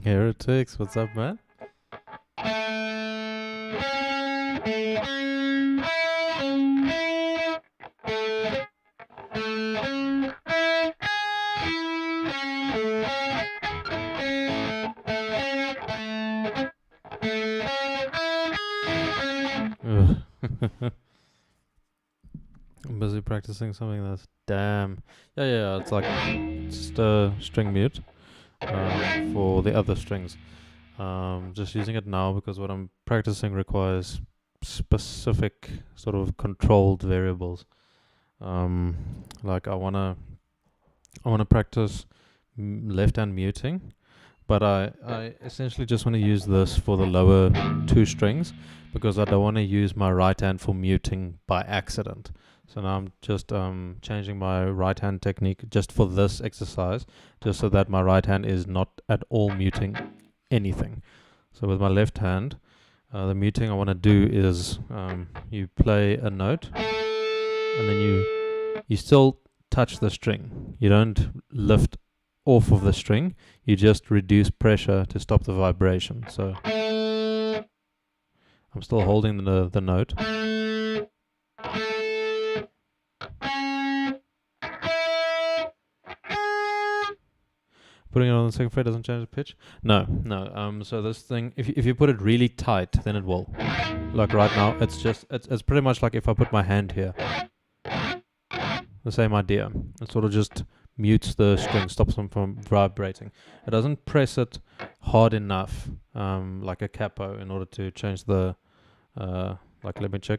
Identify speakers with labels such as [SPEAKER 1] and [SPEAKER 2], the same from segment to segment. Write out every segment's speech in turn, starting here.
[SPEAKER 1] Heretics, what's up, man? Ugh. I'm busy practicing something that's damn. Yeah, it's like just a string mute for the other strings. Just using it now because what I'm practicing requires specific sort of controlled variables. Like I wanna practice left hand muting, but I essentially just want to use this for the lower two strings because I don't want to use my right hand for muting by accident. So now I'm just changing my right hand technique just for this exercise, just so that my right hand is not at all muting anything. So with my left hand, the muting I want to do is you play a note and then you still touch the string. You don't lift off of the string, you just reduce pressure to stop the vibration. So I'm still holding the note. Putting it on the second fret doesn't change the pitch? No. So this thing, if you put it really tight, then it will. Like right now, it's pretty much like if I put my hand here. The same idea. It sort of just mutes the string, stops them from vibrating. It doesn't press it hard enough, like a capo, in order to change the, like let me check.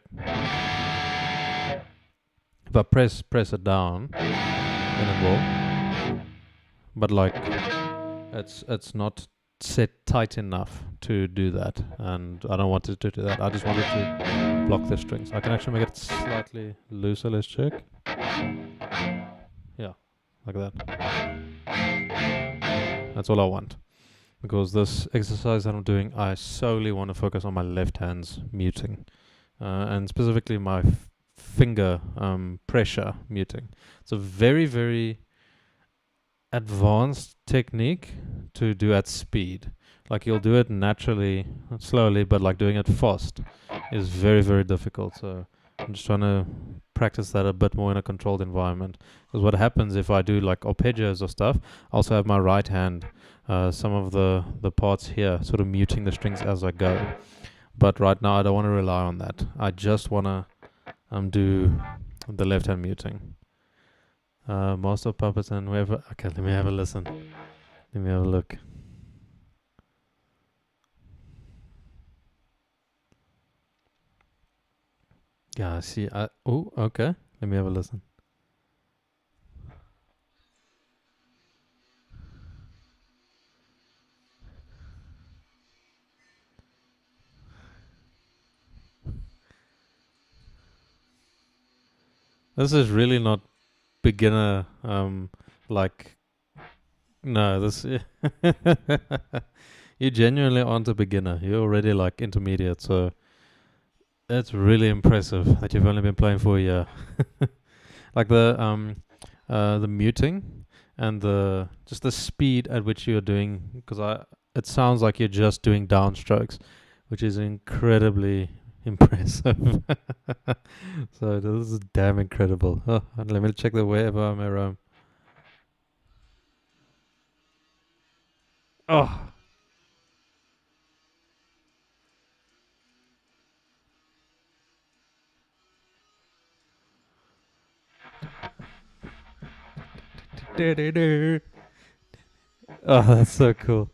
[SPEAKER 1] If I press it down, then it will. But like, it's not set tight enough to do that, and I don't want it to do that. I just want it to block the strings. I can actually make it slightly looser. Let's check. Yeah, like that. That's all I want. Because this exercise that I'm doing, I solely want to focus on my left hand's muting. And specifically my finger pressure muting. It's a very, very advanced technique to do at speed. Like you'll do it naturally, slowly, but like doing it fast is very, very difficult. So I'm just trying to practice that a bit more in a controlled environment. Because what happens if I do like arpeggios or stuff, I also have my right hand, some of the parts here, sort of muting the strings as I go. But right now I don't want to rely on that. I just want to do the left hand muting. Master of Puppets and whoever. Okay, let me have a listen. Let me have a look. Yeah, see, oh, okay. Let me have a listen. This is really not beginner, like, no, this, you genuinely aren't a beginner. You're already like intermediate, so that's really impressive that you've only been playing for a year. Like the muting and the just the speed at which you're doing, because it sounds like you're just doing downstrokes, which is incredibly impressive. So this is damn incredible. Oh, and let me check the wherever I'm around. Oh. Oh, that's so cool.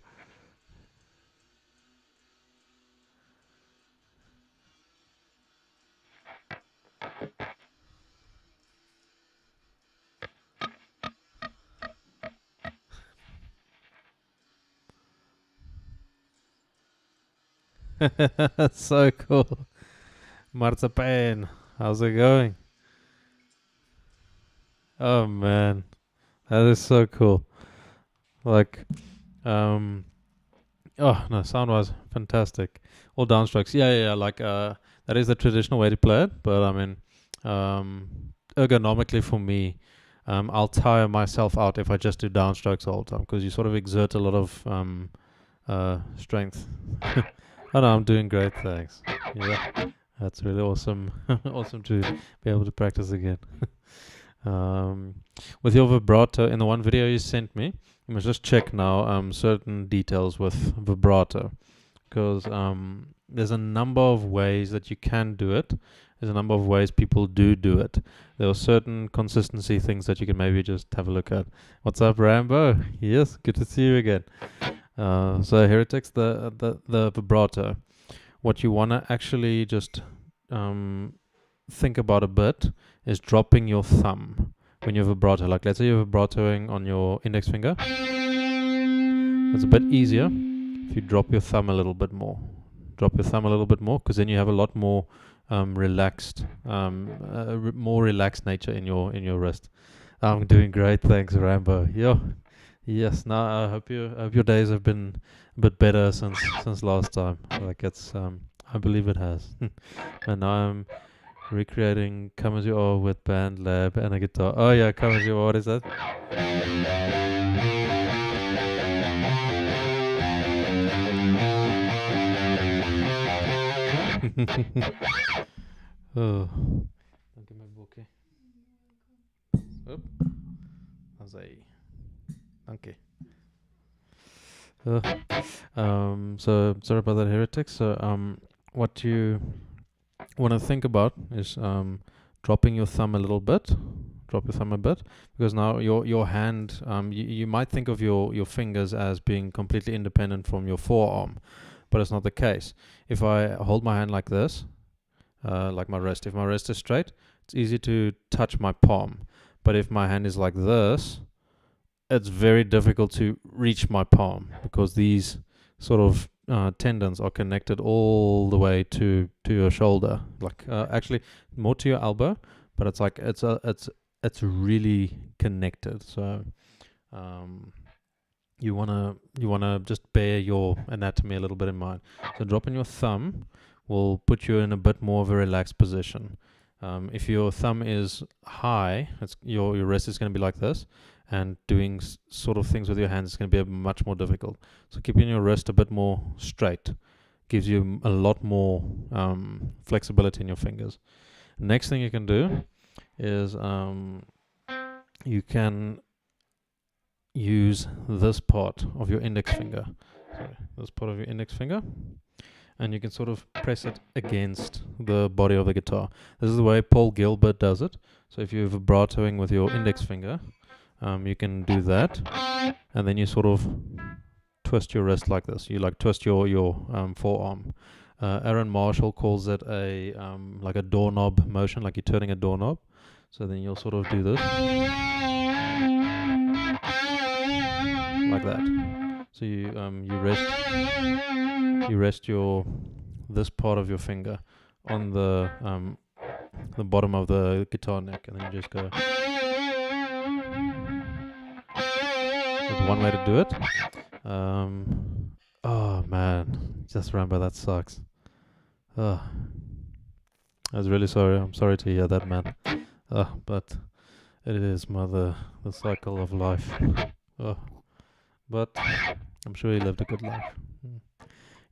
[SPEAKER 1] So cool. Marzipan, how's it going? Oh man, that is so cool. Like, um, oh no, sound wise, fantastic. All downstrokes, yeah. Like, that is the traditional way to play it. But I mean, ergonomically for me, I'll tire myself out if I just do downstrokes all the time because you sort of exert a lot of strength. Oh no, I'm doing great, thanks. Yeah, that's really awesome. Awesome to be able to practice again. Um, with your vibrato in the one video you sent me, you must just check now certain details with vibrato because there's a number of ways that you can do it. There's a number of ways people do it. There are certain consistency things that you can maybe just have a look at. What's up, Rambo? Yes, good to see you again. So heretics, the vibrato. What you wanna actually just think about a bit is dropping your thumb when you're vibrato. Like let's say you're vibratoing on your index finger. It's a bit easier if you drop your thumb a little bit more. Drop your thumb a little bit more because then you have a lot more relaxed, more relaxed nature in your wrist. I'm doing great, thanks, Rambo. Yeah, yes. Now I hope your days have been a bit better since last time. Like it's I believe it has. And now I'm recreating Come As You Are with Band Lab and a guitar. Oh yeah, Come As You Are, what is that? Oh, danke mijn boekje. Up. Azai. Danke. So sorry about that, heretics. So what you want to think about is dropping your thumb a little bit. Drop your thumb a bit because now your hand, you might think of your fingers as being completely independent from your forearm, but it's not the case. If I hold my hand like this, like my wrist, if my wrist is straight, it's easy to touch my palm. But if my hand is like this, it's very difficult to reach my palm because these sort of tendons are connected all the way to your shoulder, like actually more to your elbow, but it's like it's really connected. So you wanna just bear your anatomy a little bit in mind. So dropping your thumb will put you in a bit more of a relaxed position. If your thumb is high, your wrist is going to be like this, and doing sort of things with your hands is going to be much more difficult. So keeping your wrist a bit more straight gives you a lot more flexibility in your fingers. Next thing you can do is you can use this part of your index finger. Sorry, this part of your index finger, and you can sort of press it against the body of the guitar. This is the way Paul Gilbert does it. So if you're vibratoing with your index finger, you can do that, and then you sort of twist your wrist like this. You like twist your forearm. Aaron Marshall calls it a like a doorknob motion, like you're turning a doorknob. So then you'll sort of do this like that. So you rest your this part of your finger on the bottom of the guitar neck, and then you just go. That's one way to do it. Oh man, just remember that sucks. I was really sorry. I'm sorry to hear that, man. But it is the cycle of life. But I'm sure he lived a good life.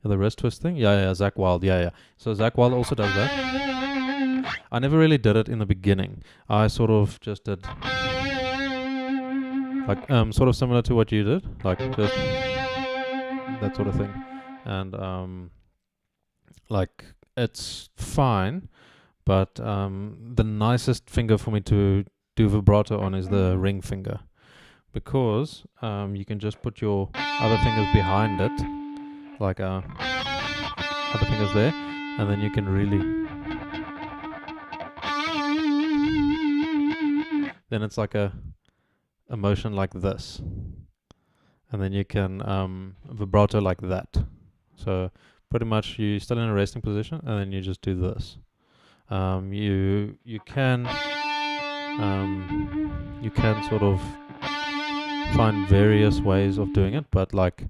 [SPEAKER 1] The wrist twist thing? Yeah, Zakk Wylde. Yeah. So Zakk Wylde also does that. I never really did it in the beginning. I sort of just did like sort of similar to what you did, like just that sort of thing. And like it's fine, but the nicest finger for me to do vibrato on is the ring finger, because you can just put your other fingers behind it, like other fingers there, and then you can really, then it's like a motion like this, and then you can vibrato like that. So pretty much you're still in a resting position, and then you just do this. You can sort of find various ways of doing it, but like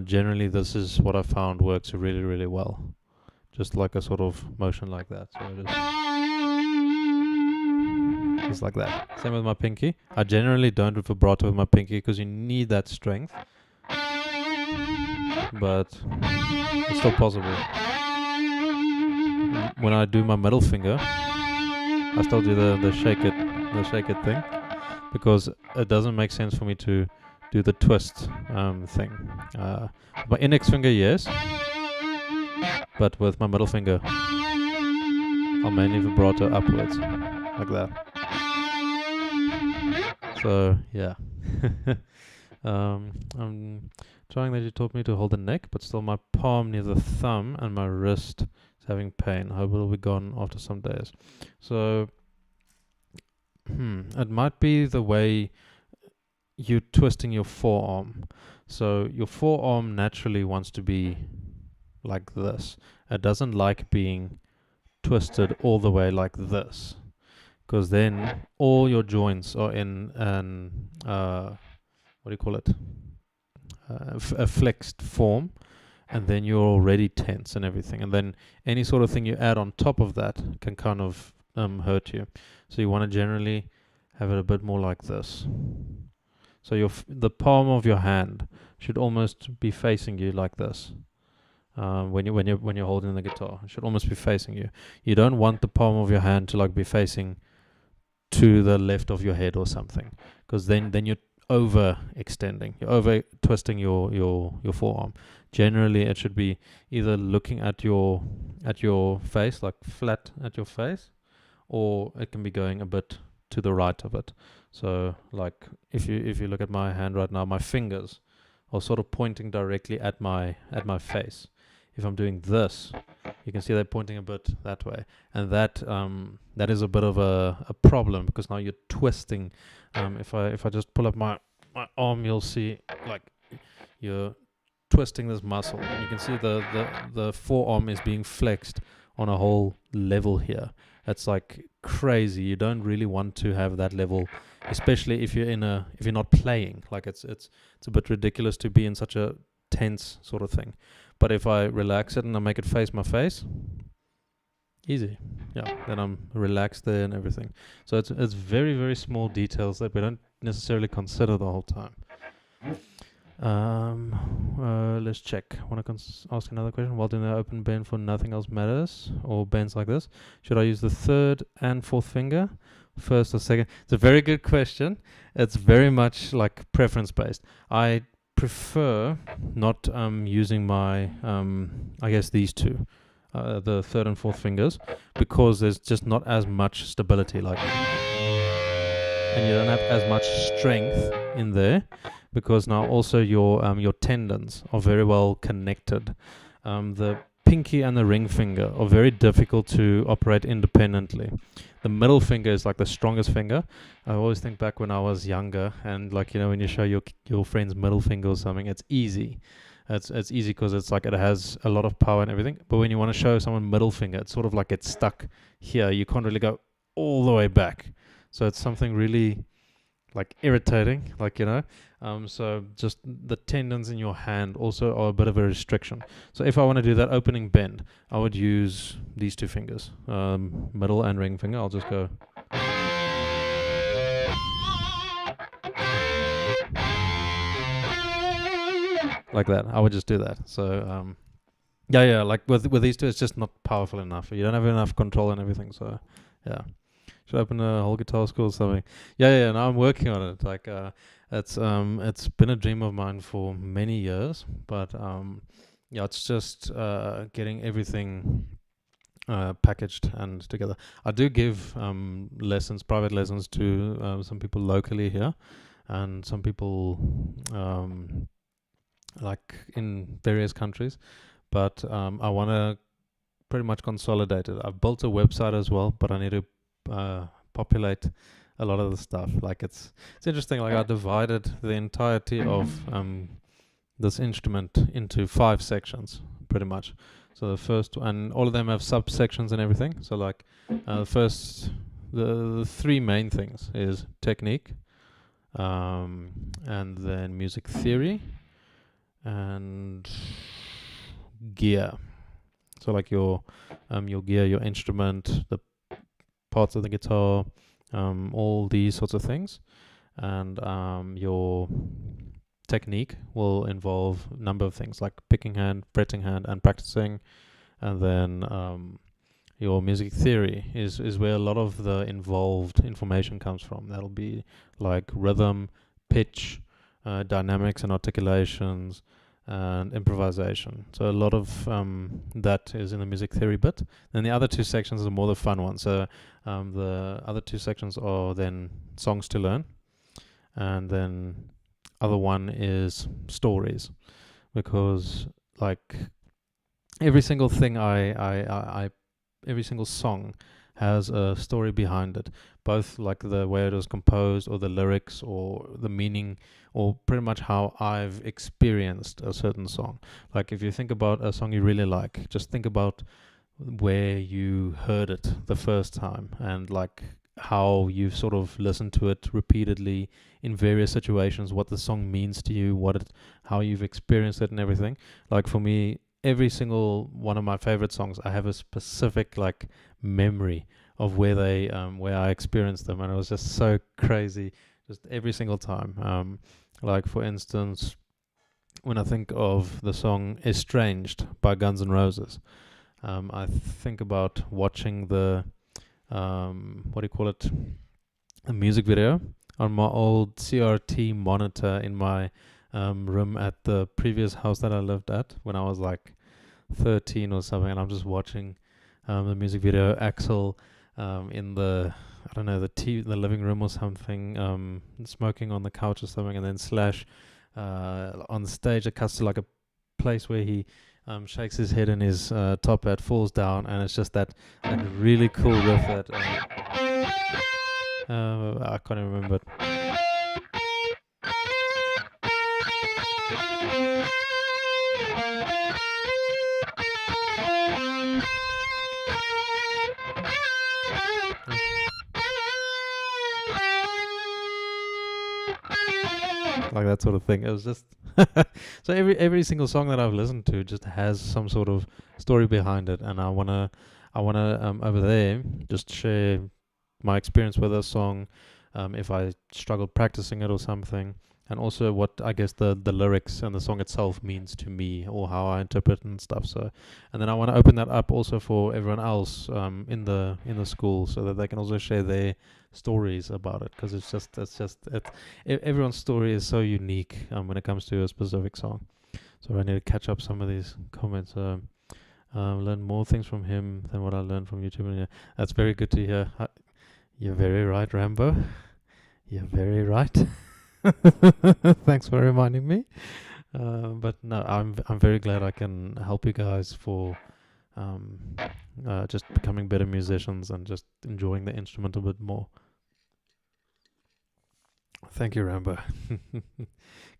[SPEAKER 1] generally this is what I found works really, really well. Just like a sort of motion like that. So just like that. Same with my pinky. I generally don't do vibrato with my pinky because you need that strength, but it's still possible. When I do my middle finger, I still do the shake it thing, because it doesn't make sense for me to do the twist thing. My index finger, yes, but with my middle finger, I'll mainly vibrato upwards, like that. So yeah, I'm trying that you taught me to hold the neck, but still my palm near the thumb and my wrist is having pain. Hope it'll be gone after some days. So it might be the way you're twisting your forearm. So your forearm naturally wants to be like this. It doesn't like being twisted all the way like this, because then all your joints are in an what do you call it? A flexed form, and then you're already tense and everything. And then any sort of thing you add on top of that can kind of hurt you. So you want to generally have it a bit more like this. So the palm of your hand should almost be facing you like this. When you're holding the guitar, it should almost be facing you. You don't want the palm of your hand to like be facing to the left of your head or something, because then you're overextending, you're over twisting your forearm. Generally, it should be either looking at your face, like flat at your face, or it can be going a bit to the right of it. So like if you look at my hand right now, my fingers are sort of pointing directly at my face. If I'm doing this, you can see they're pointing a bit that way, and that is a bit of a problem, because now you're twisting. If I just pull up my arm, you'll see like you're twisting this muscle, and you can see the forearm is being flexed on a whole level here. That's like crazy. You don't really want to have that level, especially if you're not playing. Like it's a bit ridiculous to be in such a tense sort of thing. But if I relax it and I make it face my face, easy. Yeah, then I'm relaxed there and everything. So it's very, very small details that we don't necessarily consider the whole time. Let's check. Want to ask another question? While doing the open bend for Nothing Else Matters, or bends like this, should I use the third and fourth finger, first or second? It's a very good question. It's very much like preference based. I prefer not using my I guess these two, the third and fourth fingers, because there's just not as much stability, like, and you don't have as much strength in there, because now also your tendons are very well connected. The pinky and the ring finger are very difficult to operate independently. The middle finger is like the strongest finger. I always think back when I was younger, and like, you know, when you show your friend's middle finger or something, it's easy. It's easy because it's like it has a lot of power and everything. But when you want to show someone middle finger, it's sort of like it's stuck here. You can't really go all the way back. So it's something really like irritating, like, you know. So just the tendons in your hand also are a bit of a restriction. So if I want to do that opening bend, I would use these two fingers, middle and ring finger. I'll just go. Like that. I would just do that. So yeah, like with these two, it's just not powerful enough. You don't have enough control and everything. So yeah, should open a whole guitar school or something. Yeah. Now I'm working on it. Like it's been a dream of mine for many years, but yeah, it's just getting everything packaged and together. I do give lessons, private lessons to some people locally here, and some people like in various countries. But I want to pretty much consolidate it. I've built a website as well, but I need to populate a lot of the stuff. Like it's interesting. Like I divided the entirety of this instrument into 5 sections, pretty much. So the first, and all of them have subsections and everything. So like the 3 main things is technique, and then music theory, and gear. So like your gear, your instrument, the parts of the guitar, all these sorts of things. And your technique will involve a number of things like picking hand, fretting hand, and practicing. And then your music theory is where a lot of the involved information comes from. That'll be like rhythm, pitch, dynamics and articulations, and improvisation. So a lot of that is in the music theory bit. Then the other 2 sections are more the fun ones. So the other 2 sections are then songs to learn, and then other one is stories, because like every single thing every single song has a story behind it, both like the way it was composed, or the lyrics, or the meaning, or pretty much how I've experienced a certain song. Like if you think about a song you really like, just think about where you heard it the first time, and like how you've sort of listened to it repeatedly in various situations, what the song means to you, how you've experienced it and everything. Like for me, every single one of my favorite songs, I have a specific like memory of where I experienced them, and it was just so crazy, just every single time. Like for instance, when I think of the song "Estranged" by Guns N' Roses, I think about watching the what do you call it, a music video on my old CRT monitor in my room at the previous house that I lived at when I was like 13 or something, and I'm just watching the music video, Axel in the, I don't know, the living room or something, smoking on the couch or something, and then Slash on the stage. It cuts to like a place where he shakes his head and his top hat falls down, and it's just that like really cool riff that I can't even remember it. Like that sort of thing. It was just so every single song that I've listened to just has some sort of story behind it, and I wanna over there just share my experience with a song, if I struggled practicing it or something, and also what I guess the lyrics and the song itself means to me, or how I interpret it and stuff. So, and then I want to open that up also for everyone else in the school, so that they can also share their stories about it, because everyone's story is so unique when it comes to a specific song. So I need to catch up some of these comments. Learn more things from him than what I learned from YouTube. And yeah, that's very good to hear. You're very right, Rambo. You're very right. Thanks for reminding me. But no, I'm very glad I can help you guys for um, just becoming better musicians and just enjoying the instrument a bit more. Thank you, Rambo.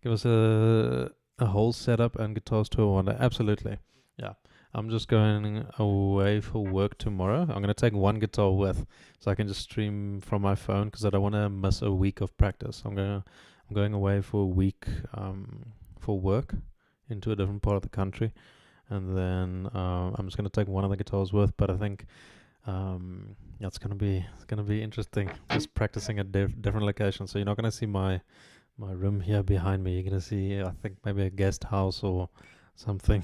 [SPEAKER 1] Give us a whole setup and guitars to a wonder. Absolutely. Yeah. I'm just going away for work tomorrow. I'm going to take one guitar with so I can just stream from my phone because I don't want to miss a week of practice. I'm going away for a week for work into a different part of the country, and then I'm just going to take one of the guitars with. But I think yeah, it's gonna be interesting. Just practicing at different locations. So you're not gonna see my room here behind me. You're gonna see, I think, maybe a guest house or something,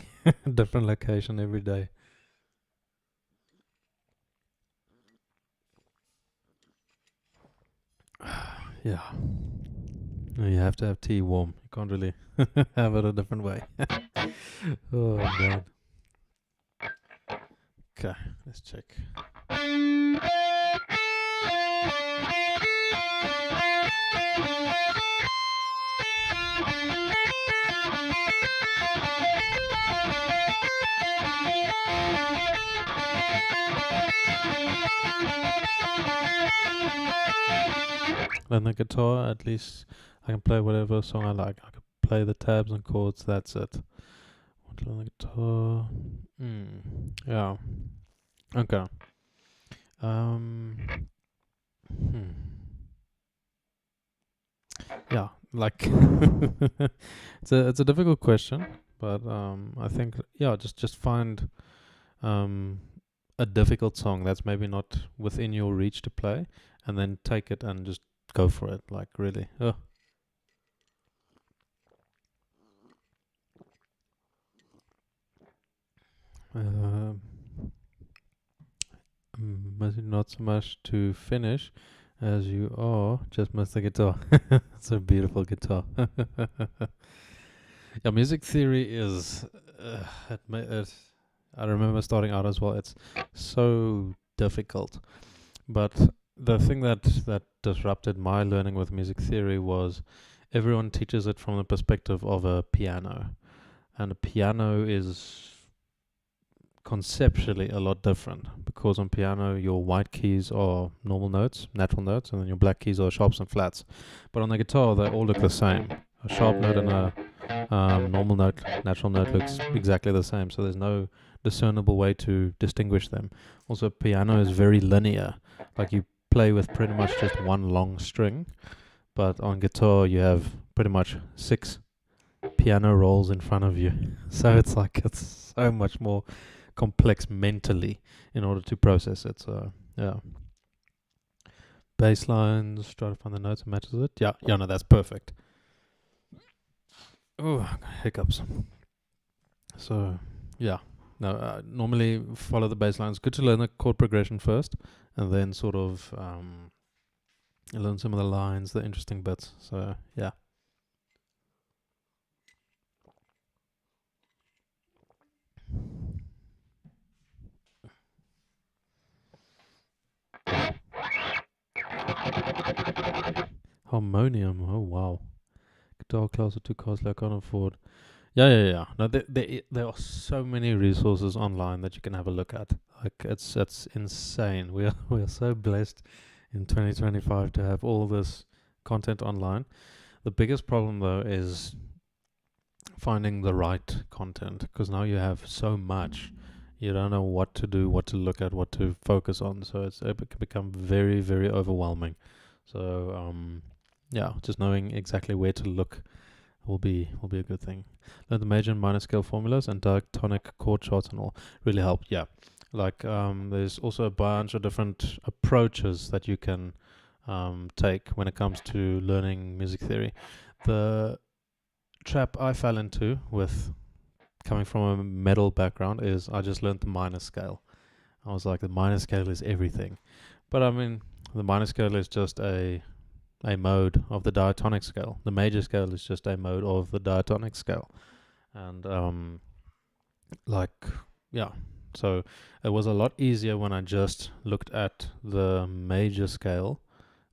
[SPEAKER 1] different location every day. Yeah, you have to have tea warm. You can't really have it a different way. Oh man. Okay, let's check. On the guitar, at least I can play whatever song I like. I can play the tabs and chords. That's it. On the guitar. Yeah. Okay. Um. Hmm. Yeah. Like, it's a difficult question, but I think, yeah, just find um a difficult song that's maybe not within your reach to play, and then take it and just go for it. Like, really. Um, maybe not so much to finish as you are just miss the guitar. It's a beautiful guitar. Yeah, music theory is. I remember starting out as well. It's so difficult, but the thing that disrupted my learning with music theory was everyone teaches it from the perspective of a piano, and a piano is conceptually a lot different because on piano your white keys are normal notes, natural notes, and then your black keys are sharps and flats. But on the guitar, they all look the same. A sharp note and a normal note, natural note looks exactly the same. So there's no discernible way to distinguish them. Also, piano is very linear. Like you play with pretty much just one long string, but on guitar you have pretty much six piano rolls in front of you. So it's like it's so much more complex mentally in order to process it. So yeah, bass lines. Try to find the notes that matches it. Yeah, yeah, no, that's perfect. Oh, hiccups. So yeah, no, normally follow the bass lines. Good to learn the chord progression first, and then sort of learn some of the lines, the interesting bits. So yeah. Harmonium. Oh wow. Guitar class or too costly. I can't afford. Yeah, yeah, yeah. No, there are so many resources online that you can have a look at. Like it's insane. We are so blessed in 2025 to have all this content online. The biggest problem though is finding the right content because now you have so much. You don't know what to do, what to look at, what to focus on. So it can become very, very overwhelming. So yeah, just knowing exactly where to look will be a good thing. Learn the major and minor scale formulas and diatonic chord charts and all really help. Yeah, like there's also a bunch of different approaches that you can take when it comes to learning music theory. The trap I fell into with coming from a metal background is I just learned the minor scale. I was like, the minor scale is everything, but I mean, the minor scale is just a mode of the diatonic scale. The major scale is just a mode of the diatonic scale. And like yeah. So it was a lot easier when I just looked at the major scale,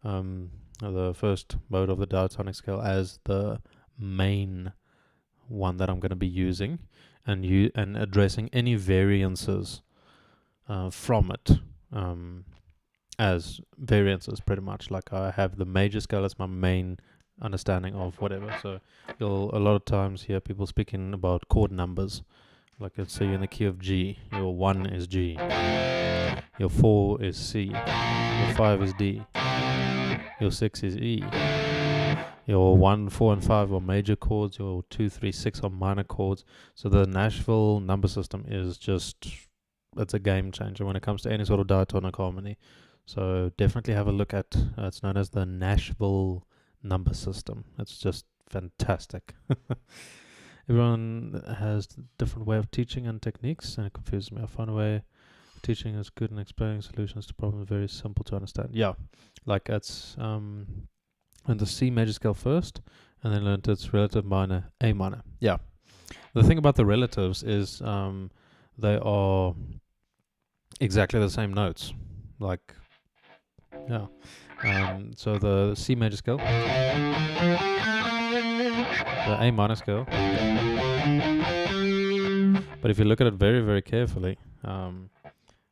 [SPEAKER 1] the first mode of the diatonic scale as the main one that I'm going to be using and addressing any variances from it as variances, pretty much. Like I have the major scale as my main understanding of whatever. So you'll a lot of times hear people speaking about chord numbers. Like let's say you're in the key of G, your 1 is G, your 4 is C, your 5 is D, your 6 is E, your 1, 4, and 5 are major chords, your 2, 3, 6 are minor chords. So the Nashville number system is just, it's a game changer when it comes to any sort of diatonic harmony. So definitely have a look at, it's known as the Nashville number system. It's just fantastic. Everyone has a different way of teaching and techniques, and it confuses me. I find a way of teaching is good and explaining solutions to problems very simple to understand. Yeah, like it's learn the C major scale first, and then learn its relative minor, A minor. Yeah. The thing about the relatives is they are exactly the same notes. Like, yeah. So the C major scale, the A minor scale. But if you look at it very, very carefully,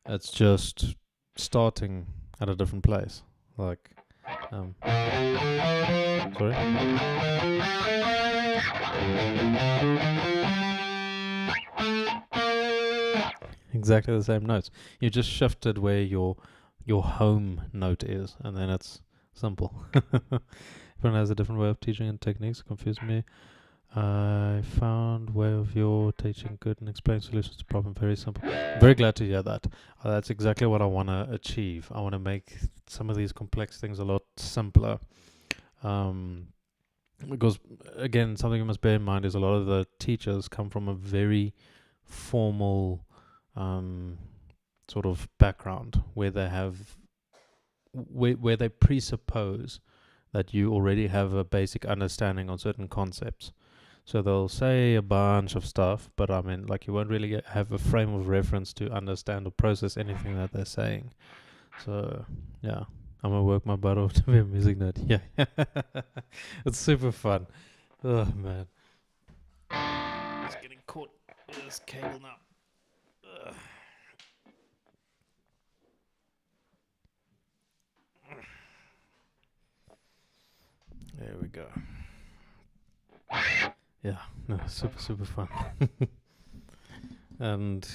[SPEAKER 1] it's just starting at a different place. Like, sorry. Exactly the same notes. You just shifted where your home note is, and then it's simple. Everyone has a different way of teaching and techniques. Confuse me. I found way of your teaching good and explaining solutions to problem very simple. Very glad to hear that. That's exactly what I want to achieve. I want to make some of these complex things a lot simpler. Because again, something you must bear in mind is a lot of the teachers come from a very formal sort of background where they have where they presuppose that you already have a basic understanding on certain concepts. So they'll say a bunch of stuff, but I mean, like, you won't really have a frame of reference to understand or process anything that they're saying. So, yeah, I'm gonna work my butt off to be a music nerd. Yeah, it's super fun. Oh man, it's getting caught in this cable now. Ugh. There we go. Yeah, no, super fun. And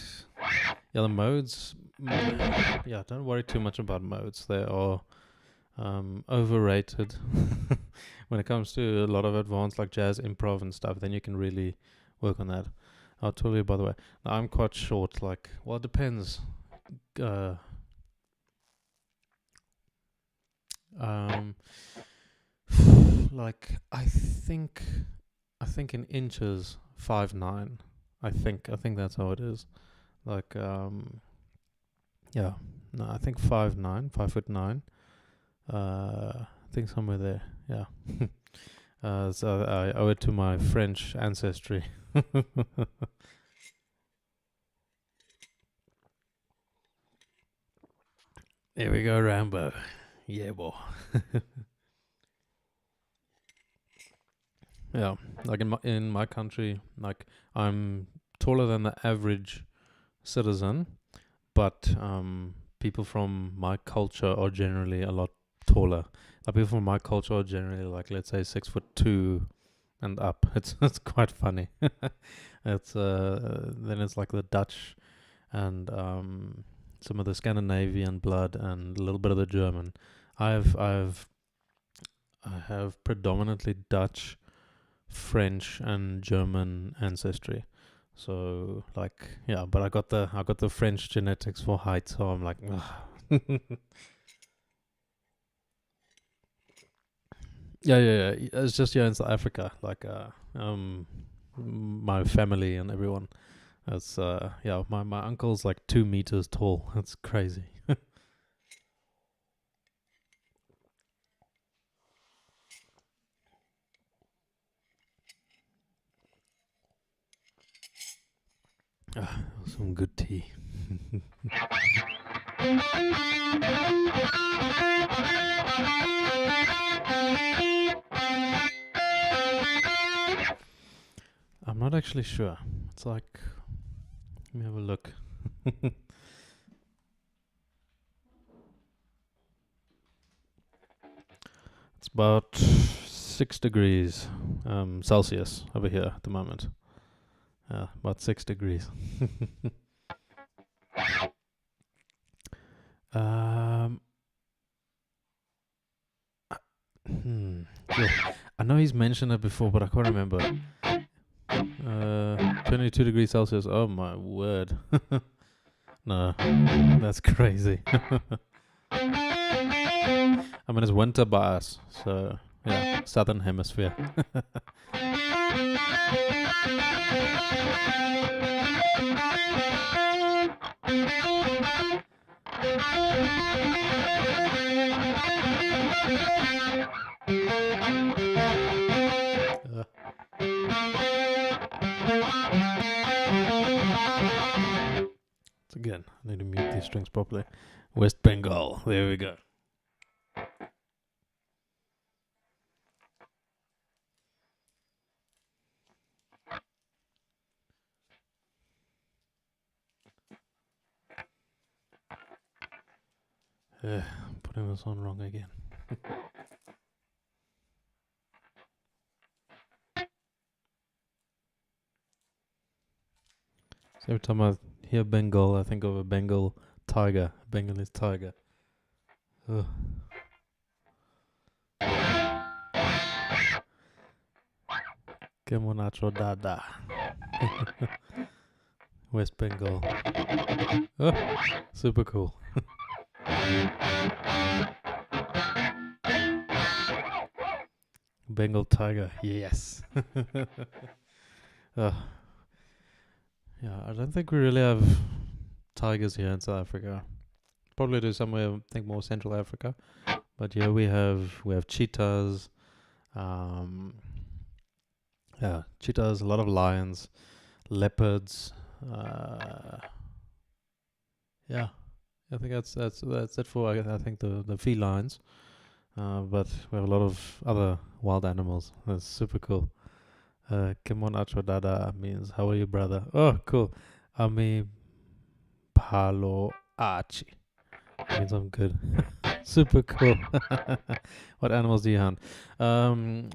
[SPEAKER 1] yeah, the modes. Yeah, don't worry too much about modes. They are overrated. When it comes to a lot of advanced like jazz improv and stuff, then you can really work on that. I'll tell you, by the way, now, I'm quite short. Like, well, it depends. Like I think in inches 5'9". I think that's how it is. Like yeah, no, I think 5'9", 5'9". I think somewhere there. Yeah. So I owe it to my French ancestry. There we go, Rambo. Yeah, boy. Yeah, like in my country, like I'm taller than the average citizen, but people from my culture are generally a lot taller. Like people from my culture are generally like, let's say, 6'2" and up. It's quite funny. It's then it's like the Dutch and some of the Scandinavian blood and a little bit of the German. I have predominantly Dutch, French, and German ancestry. So like, yeah, but I got the French genetics for height, so I'm like, yeah. It's just in South Africa, like my family and everyone. It's yeah, my uncle's like 2 meters tall. That's crazy. Some good tea. I'm not actually sure. It's like, let me have a look. It's about 6 degrees Celsius over here at the moment. Yeah, about 6 degrees. um, yeah. I know he's mentioned it before, but I can't remember. 22 degrees Celsius. Oh my word. No, that's crazy. I mean, it's winter by us, so yeah, southern hemisphere. Uh, so again, I need to mute these strings properly. West Bengal. There we go. Putting this on wrong again. So every time I hear Bengal, I think of a Bengal tiger, Bengalese tiger. Ugh. Kemonacho Dada. West Bengal. Oh, super cool. Bengal tiger, yes. Yeah, I don't think we really have tigers here in South Africa. Probably do somewhere, I think more Central Africa. But yeah, we have cheetahs. Yeah, cheetahs, a lot of lions, leopards. Yeah, I think that's it for I think the felines. But we have a lot of other wild animals. That's super cool. Kimon Dada means how are you, brother? Oh, cool. Ami Palo Achi means I'm good. Super cool. What animals do you hunt?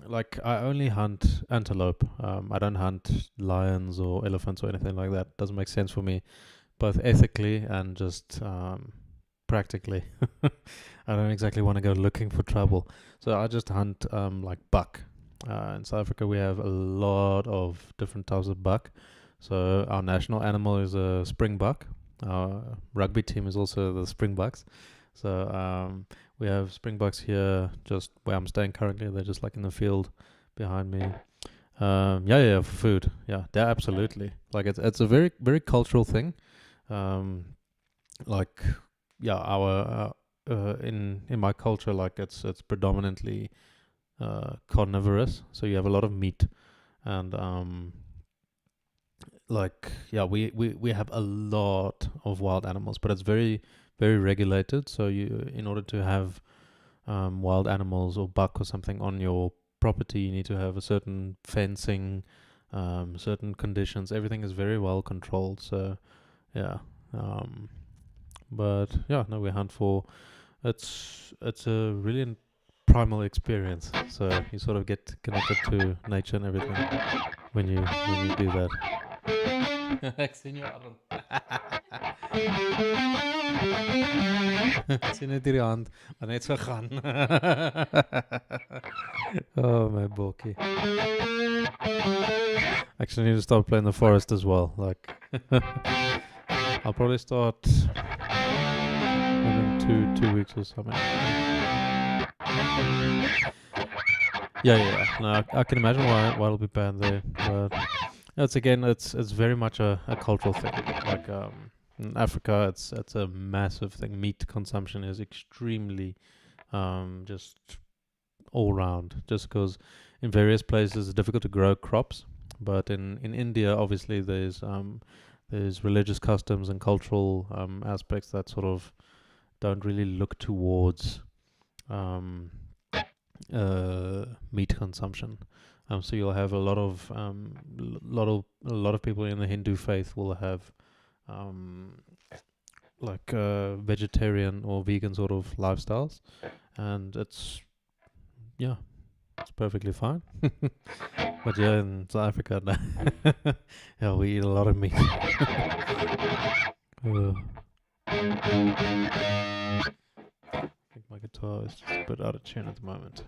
[SPEAKER 1] Like I only hunt antelope. I don't hunt lions or elephants or anything like that. Doesn't make sense for me, both ethically and just practically. I don't exactly want to go looking for trouble, so I just hunt like buck. In South Africa, we have a lot of different types of buck. So our national animal is a springbuck. Our rugby team is also the Springbucks. So we have springbucks here, just where I'm staying currently. They're just like in the field behind me. Yeah, for food. Yeah, absolutely. Like it's a very very cultural thing. Like yeah, our in my culture, like it's predominantly carnivorous. So you have a lot of meat, and like yeah, we have a lot of wild animals, but it's very very regulated. So you, in order to have wild animals or buck or something on your property, you need to have a certain fencing, certain conditions. Everything is very well controlled. So yeah, but yeah, no, we hunt for. It's a really primal experience. So you sort of get connected to nature and everything when you do that. Ek sien jou arm. Ek sien net hierdie hand wat net so gaan. Oh my bokkie. Actually, I need to start playing the forest as well. Like, I'll probably start in 2 weeks or something. Yeah. No, I can imagine why it'll be banned there, but it's very much a cultural thing. Like in Africa, it's a massive thing. Meat consumption is extremely just all round. Just because in various places it's difficult to grow crops, but in India, obviously there's religious customs and cultural aspects that sort of don't really look towards meat consumption. So you'll have a lot of people in the Hindu faith will have vegetarian or vegan sort of lifestyles, and it's yeah, it's perfectly fine. But yeah, in South Africa, yeah, we eat a lot of meat. uh, I think my guitar is just a bit out of tune at the moment.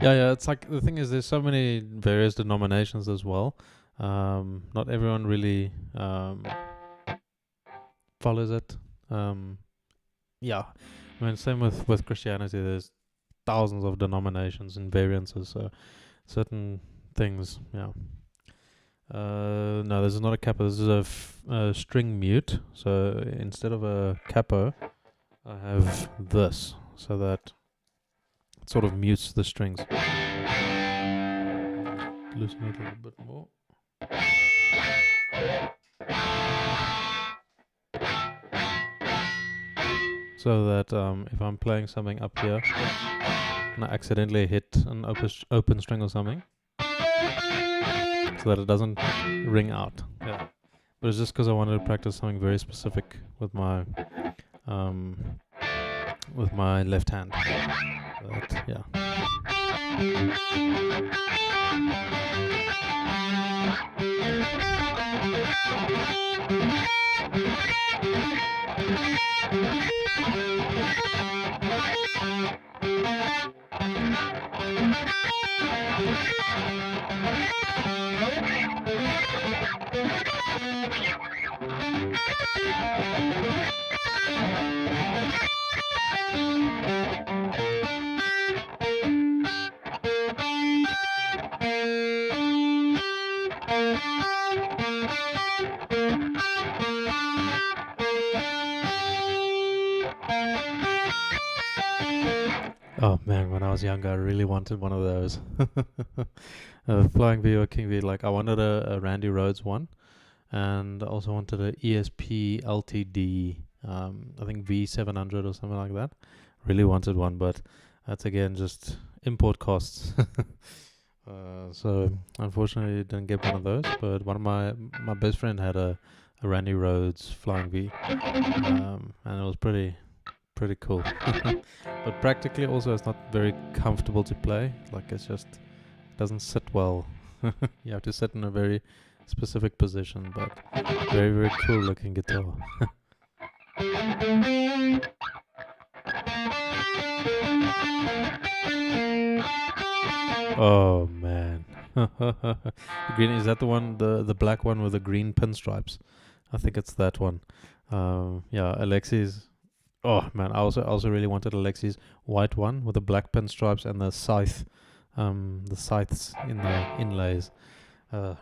[SPEAKER 1] Yeah, it's like the thing is, there's so many various denominations as well. Not everyone really follows it. Yeah, I mean, same with Christianity. There's thousands of denominations and variances. So certain things, yeah. No, this is not a capo. This is a string mute. So instead of a capo, I have this, so that it sort of mutes the strings. Loosen it a little bit more. So that if I'm playing something up here and I accidentally hit an open string or something, so that it doesn't ring out. Yeah, but it's just because I wanted to practice something very specific with my left hand. But yeah. Oh man, when I was younger, I really wanted one of those. Flying V or King V. Like, I wanted a Randy Rhoads one, and I also wanted a ESP LTD. I think V700 or something like that. Really wanted one, but that's again just import costs. So unfortunately, didn't get one of those. But one of my best friend had a Randy Rhoads Flying V, and it was pretty cool. But practically also it's not very comfortable to play. Like, it's just doesn't sit well. You have to sit in a very specific position, but very, very cool looking guitar. Oh man. Green, is that the one, the black one with the green pinstripes? I think it's that one. Yeah, Alexi's. Oh man, I also really wanted Alexi's white one with the black pinstripes and the scythe, the scythes in the inlays.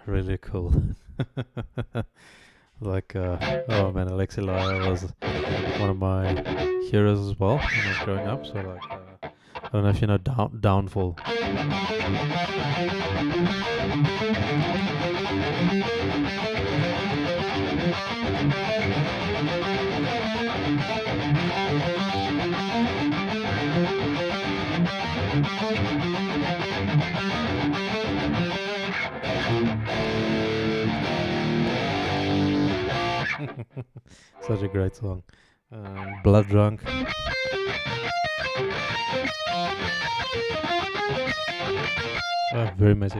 [SPEAKER 1] Really cool. Like, oh man, Alexi Laya was one of my heroes as well when I was growing up. So like, I don't know if you know Downfall. Such a great song. Blood Drunk. Very messy.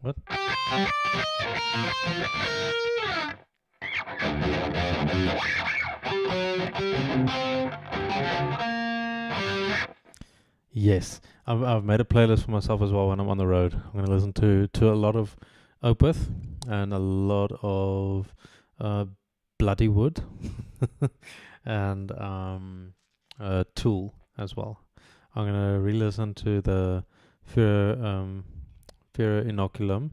[SPEAKER 1] What? Yes, I've made a playlist for myself as well when I'm on the road. I'm going to listen to a lot of Opeth and a lot of Bloody Wood and Tool as well. I'm going to re-listen to the Fear per inoculum,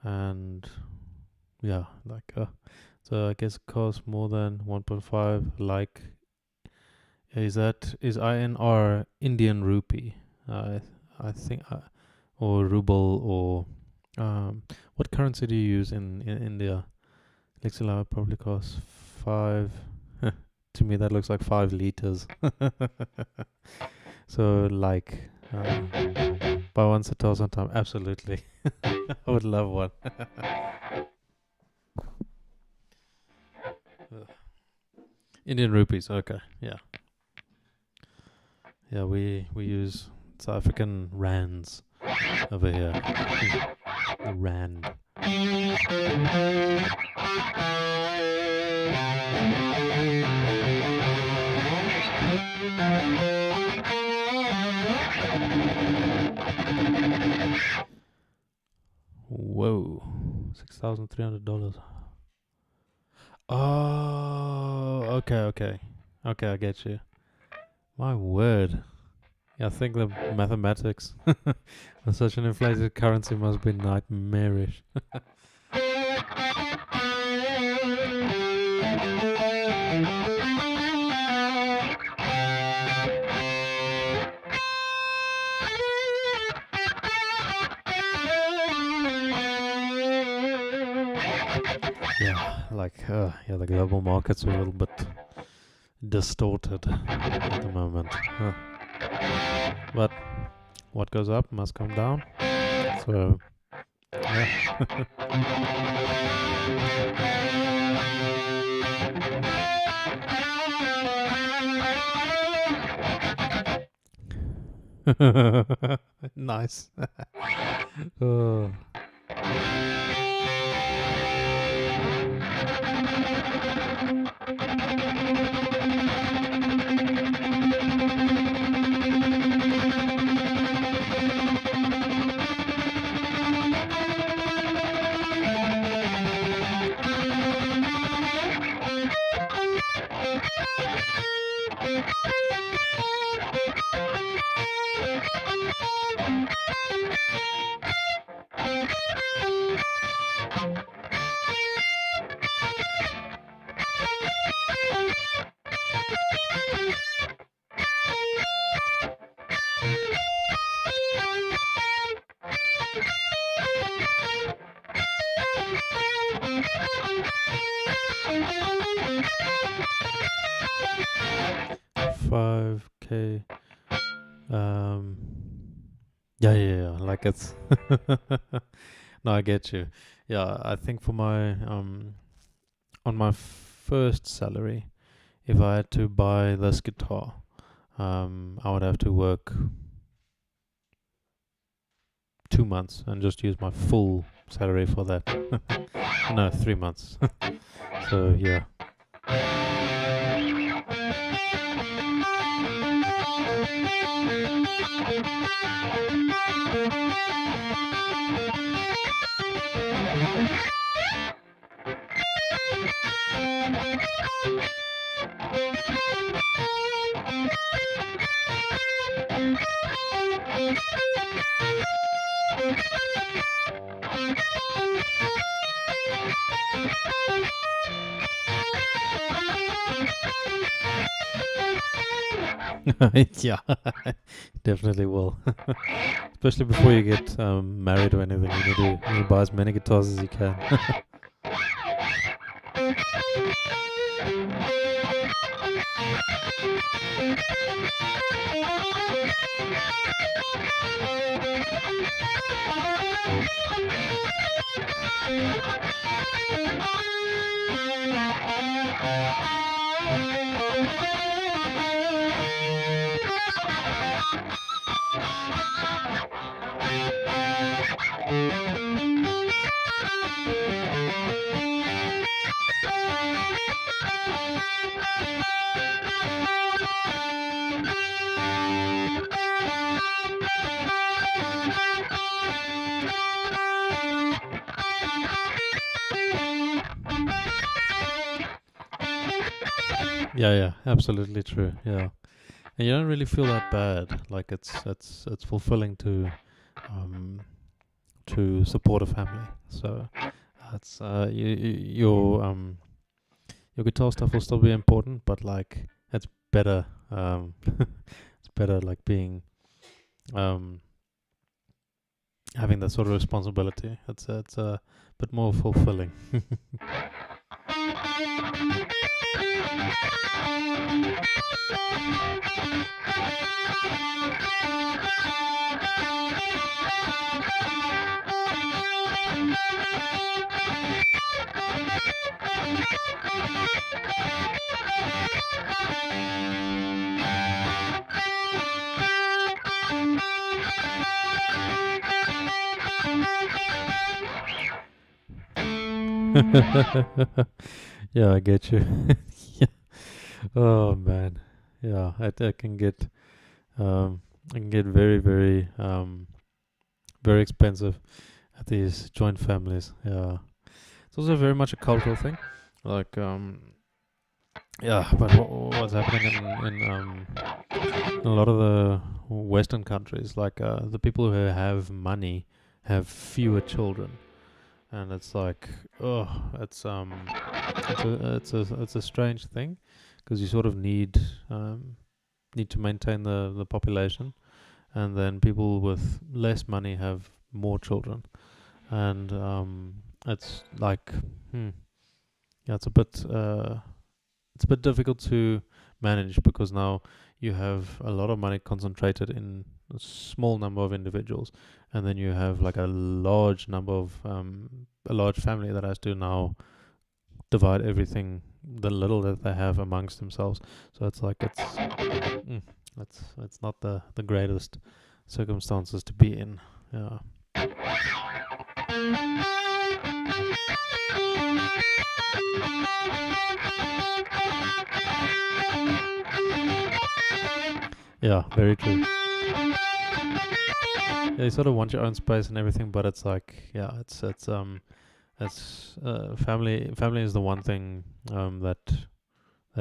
[SPEAKER 1] and yeah, like so I guess it costs more than 1.5. Like, is INR Indian rupee? I think, or ruble, or what currency do you use in India? Lexilava probably costs 5. To me, that looks like 5 liters. So, like, buy one Satos on time. Absolutely. I would love one. Indian rupees. Okay. Yeah. Yeah, we use South African rands over here. The rand. Whoa, $6,300. Oh, okay. I get you. My word. Yeah, I think the mathematics on such an inflated currency must be nightmarish. Yeah, like, yeah, the global markets are a little bit distorted at the moment. But what goes up must come down. So, yeah. Nice. Oh. $5K. Yeah. Like it's. No, I get you. Yeah, I think for my on my first salary, if I had to buy this guitar, I would have to work 2 months and just use my full salary for that. No, 3 months. So yeah. Yeah, definitely will. Especially before you get married or anything, you need to buy as many guitars as you can. Yeah, absolutely true. Yeah, and you don't really feel that bad. Like it's fulfilling to, um, to support a family. So it's your guitar stuff will still be important, but like it's better. It's better like being um, having that sort of responsibility. It's a bit more fulfilling. Yeah, I get you. Yeah. Oh man. Yeah, I can get I can get very expensive at these joint families. Yeah. It's also very much a cultural thing. Like yeah, but what's happening in a lot of the Western countries, like the people who have money have fewer children, and it's like, oh, it's a strange thing, because you sort of need to maintain the population, and then people with less money have more children, and it's like, yeah, it's a bit difficult to manage, because now you have a lot of money concentrated in a small number of individuals, and then you have like a large number of a large family that has to now divide everything, the little that they have, amongst themselves. So it's like it's not the greatest circumstances to be in. Yeah. Yeah, very true. Yeah, you sort of want your own space and everything, but it's like, yeah, it's family is the one thing that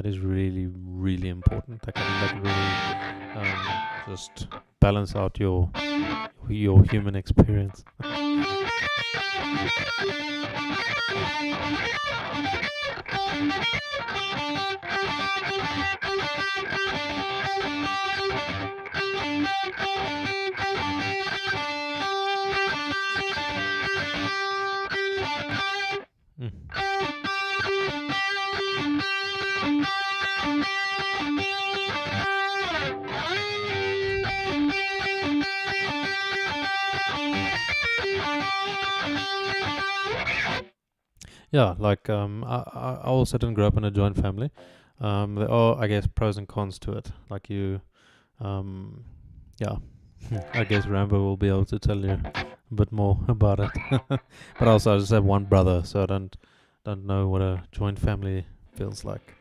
[SPEAKER 1] is really really important. That can like really just balance out your human experience. Yeah, like I also didn't grow up in a joint family. There are, I guess, pros and cons to it. Like um, yeah, I guess Rambo will be able to tell you a bit more about it. But also, I just have one brother, so I don't know what a joint family feels like.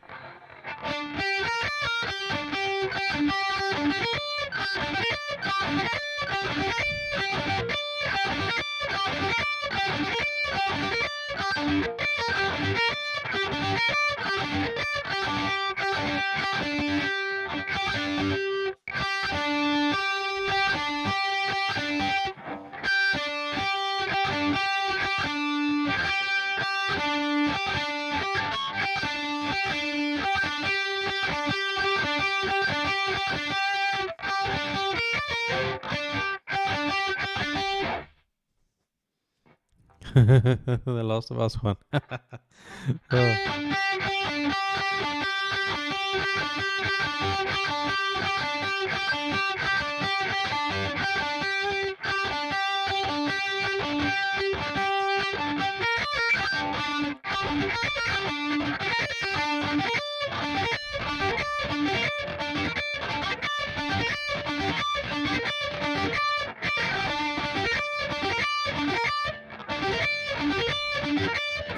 [SPEAKER 1] The Last of Us one. Oh.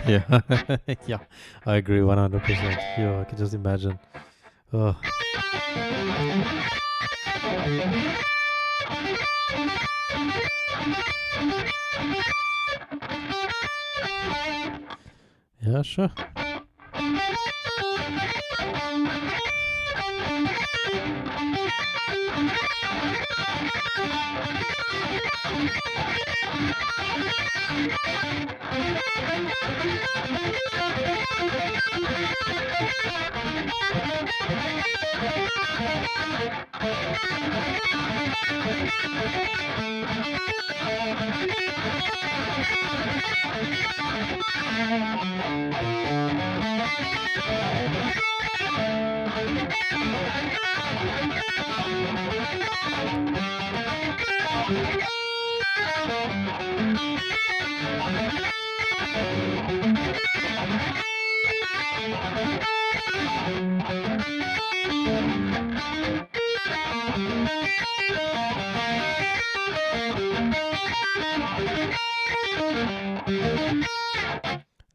[SPEAKER 1] Yeah, yeah, I agree 100%. Yeah, I can just imagine. Oh. Yeah, sure.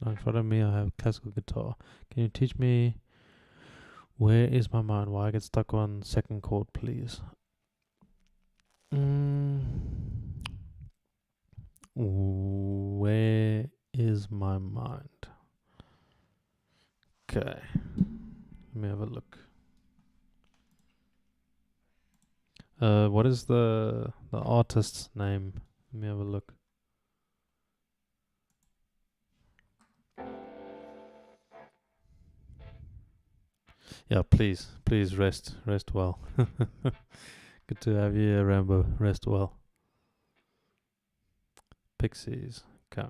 [SPEAKER 1] Now in front of me, I have classical guitar. Can you teach me where is my mind? Why I get stuck on second chord, please? Where is my mind? Okay, let me have a look. What is the artist's name? Let me have a look. Yeah, please rest well. Good to have you, Rambo. Rest well. Pixies. Okay.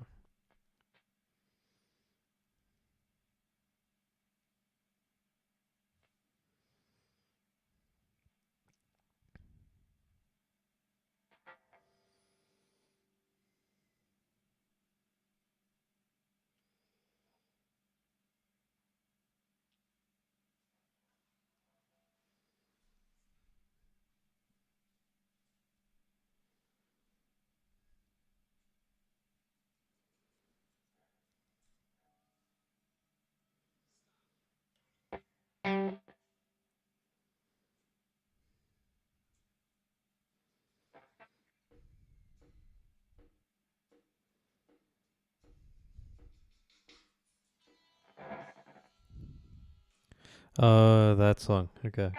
[SPEAKER 1] That song. Okay.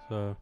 [SPEAKER 1] So.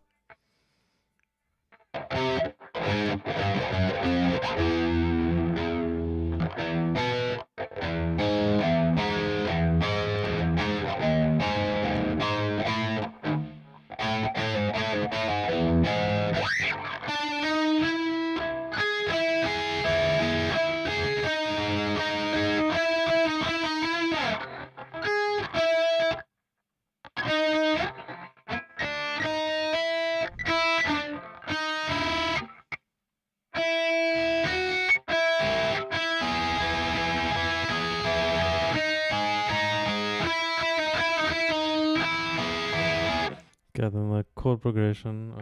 [SPEAKER 1] Okay, then the chord progression.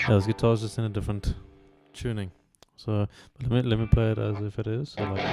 [SPEAKER 1] Yeah, this guitar's just in a different tuning. So but let me play it as if it is. So like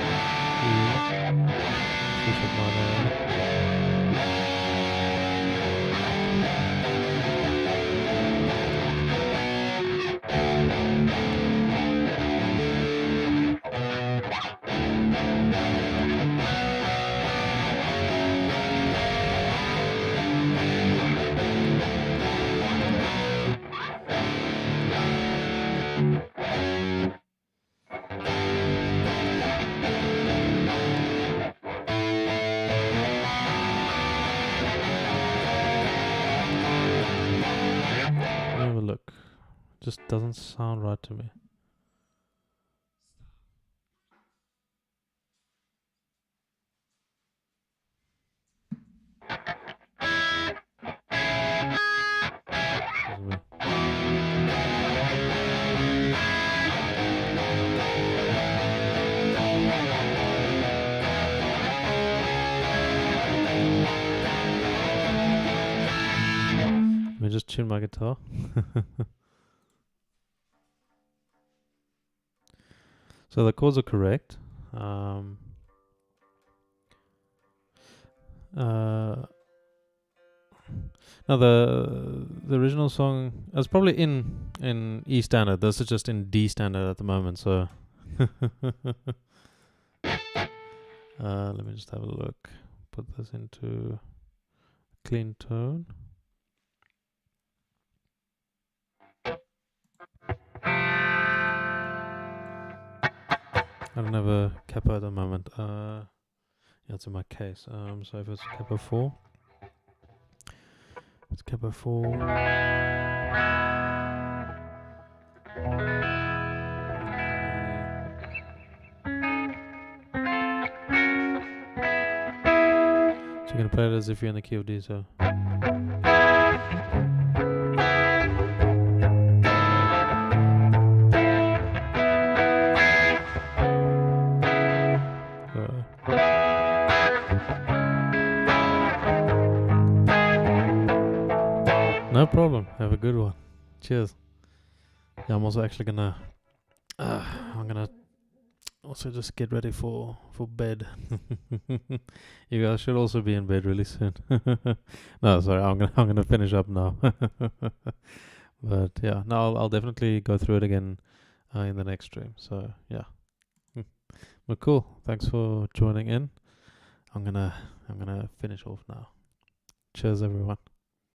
[SPEAKER 1] have a look. Just doesn't sound right to me. me just tune my guitar. So the chords are correct. Now the original song is probably in E standard. This is just in D standard at the moment. So let me just have a look. Put this into clean tone. I don't have a kappa at the moment. Yeah, it's in my case. So if it's kappa 4, it's kappa 4. So you're gonna play it as if you're in the key of D. So. No problem. Have a good one. Cheers. Yeah, I'm also actually gonna. I'm gonna also just get ready for bed. You guys should also be in bed really soon. No, sorry. I'm gonna finish up now. But yeah, no, I'll definitely go through it again in the next stream. So yeah. But cool. Thanks for joining in. I'm gonna finish off now. Cheers, everyone.